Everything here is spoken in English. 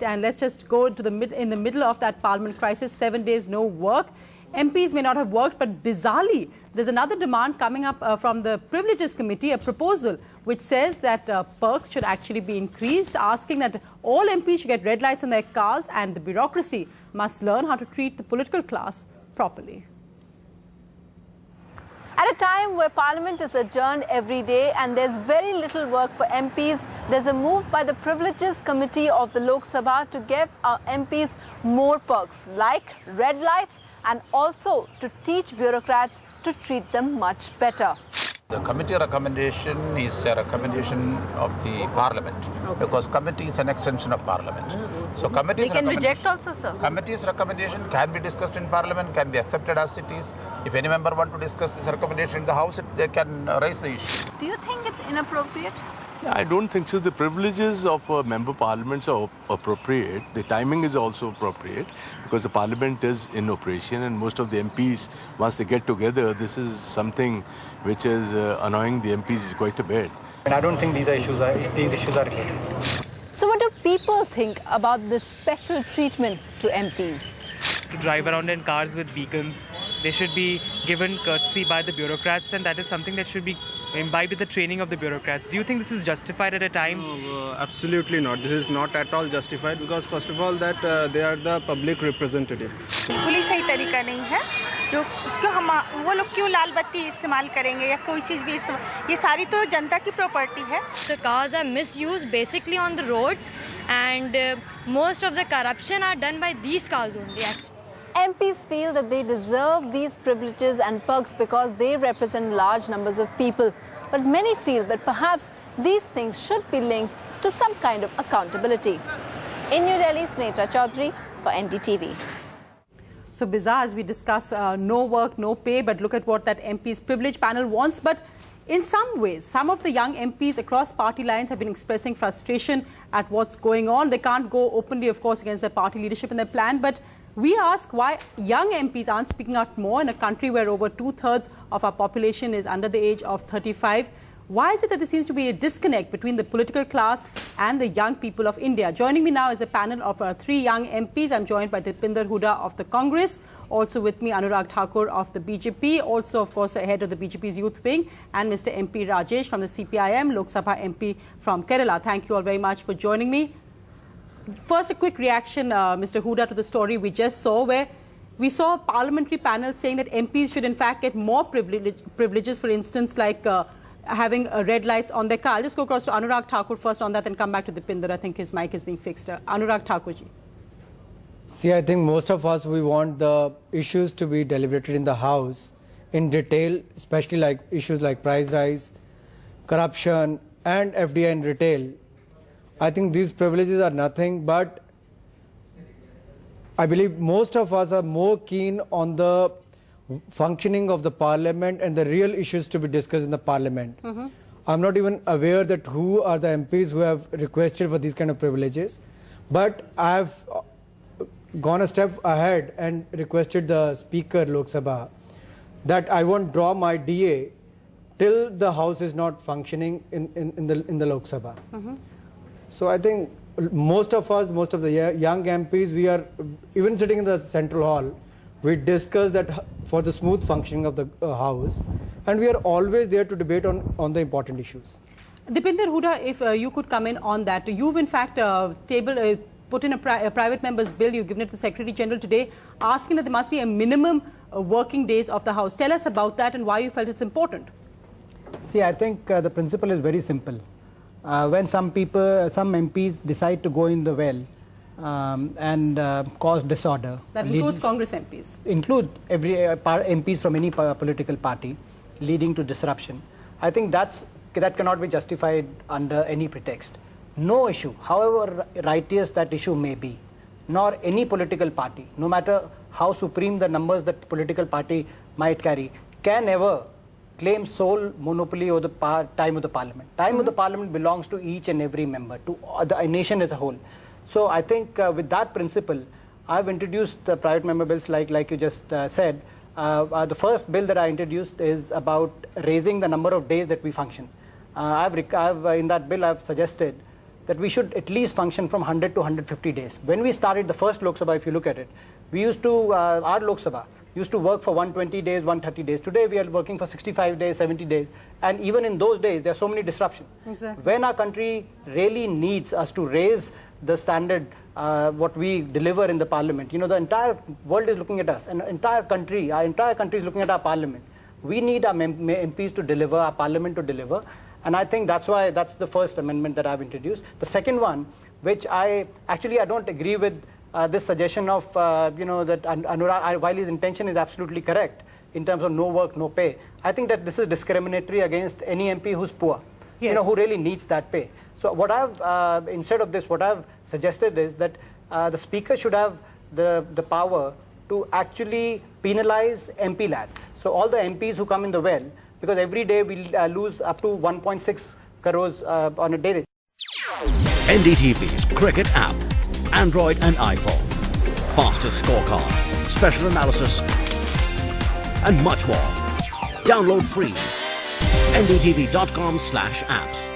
And let's just go to in the middle of that parliament crisis, 7 days no work. MPs may not have worked, but bizarrely, there's another demand coming up from the Privileges Committee, a proposal which says that perks should actually be increased, asking that all MPs should get red lights on their cars and the bureaucracy must learn how to treat the political class properly. At a time where Parliament is adjourned every day and there's very little work for MPs, there's a move by the Privileges Committee of the Lok Sabha to give our MPs more perks, like red lights, and also to teach bureaucrats to treat them much better. The committee recommendation is a recommendation of the Parliament, because committee is an extension of Parliament. So committee's They can reject also, sir. Committee's recommendation can be discussed in Parliament, can be accepted as it is. If any member want to discuss this recommendation in the House, they can raise the issue. Do you think it's inappropriate? I don't think so. The privileges of a member parliaments are appropriate. The timing is also appropriate because the parliament is in operation and most of the MPs, once they get together, this is something which is annoying the MPs quite a bit. And I don't think these issues are related. So what do people think about this special treatment to MPs? To drive around in cars with beacons, they should be given courtesy by the bureaucrats, and that is something that should be imbibed with the training of the bureaucrats. Do you think this is justified at a time? No, absolutely not. This is not at all justified because first of all that they are the public representative. बिल्कुल ही सही तरीका नहीं है जो क्यों हम वो लोग क्यों लाल बत्ती इस्तेमाल करेंगे या कोई चीज़ भी इस्तेमाल ये सारी तो जनता की प्रॉपर्टी है. The cars are misused basically on the roads and most of the corruption are done by these cars only actually. MPs feel that they deserve these privileges and perks because they represent large numbers of people. But many feel that perhaps these things should be linked to some kind of accountability. In New Delhi, Snetra Chaudhary for NDTV. So bizarre as we discuss no work, no pay, but look at what that MP's privilege panel wants. But in some ways, some of the young MPs across party lines have been expressing frustration at what's going on. They can't go openly, of course, against their party leadership and their plan, but we ask why young MPs aren't speaking out more in a country where over 2/3 of our population is under the age of 35. Why is it that there seems to be a disconnect between the political class and the young people of India? Joining me now is a panel of 3 young MPs. I'm joined by Dipinder Hooda of the Congress, also with me Anurag Thakur of the BJP, also of course head of the BJP's youth wing, and Mr. MP Rajesh from the CPIM, Lok Sabha MP from Kerala. Thank you all very much for joining me. First, a quick reaction, Mr. Hooda, to the story we just saw, where we saw a parliamentary panel saying that MPs should in fact get more privileges, for instance, like having red lights on their car. I'll just go across to Anurag Thakur first on that and come back to Dipinder. I think his mic is being fixed. Anurag Thakurji. See, I think most of us, we want the issues to be deliberated in the House in detail, especially like issues like price rise, corruption and FDI in retail. I think these privileges are nothing, but I believe most of us are more keen on the functioning of the parliament and the real issues to be discussed in the parliament. I'm not even aware that who are the MPs who have requested for these kind of privileges, but I've gone a step ahead and requested the Speaker Lok Sabha that I won't draw my DA till the House is not functioning in the Lok Sabha. So I think most of us, most of the young MPs, we are even sitting in the central hall, we discuss that for the smooth functioning of the House, and we are always there to debate on the important issues. Dipinder Hooda, if you could come in on that. You've in fact put in a private member's bill, you've given it to the Secretary General today, asking that there must be a minimum working days of the House. Tell us about that and why you felt it's important. See, I think the principle is very simple. When some MPs decide to go in the well and cause disorder. That includes Congress MPs. Include every MPs from any political party, leading to disruption. I think that cannot be justified under any pretext. No issue, however righteous that issue may be, nor any political party, no matter how supreme the numbers that political party might carry, can ever claim sole monopoly over the time of the parliament. Time of the parliament belongs to each and every member, to the nation as a whole. So I think with that principle, I've introduced the private member bills like you just said. The first bill that I introduced is about raising the number of days that we function. In that bill, I've suggested that we should at least function from 100 to 150 days. When we started the first Lok Sabha, if you look at it, we used to, our Lok Sabha used to work for 120 days, 130 days. Today we are working for 65 days, 70 days. And even in those days, there are so many disruptions. Exactly. When our country really needs us to raise the standard, what we deliver in the parliament, you know, the entire world is looking at us, and our entire country is looking at our parliament. We need our MPs to deliver, our parliament to deliver. And I think that's why that's the first amendment that I've introduced. The second one, which I don't agree with this suggestion of, that Anurag, while his intention is absolutely correct in terms of no work, no pay, I think that this is discriminatory against any MP who's poor, Yes. who really needs that pay. So what I've, instead of this, what I've suggested is that the Speaker should have the power to actually penalize MP lads. So all the MPs who come in the well, because every day we'll lose up to 1.6 crores on a day. NDTV's cricket app, Android and iPhone, fastest scorecard, special analysis, and much more. Download free. ndtv.com/apps.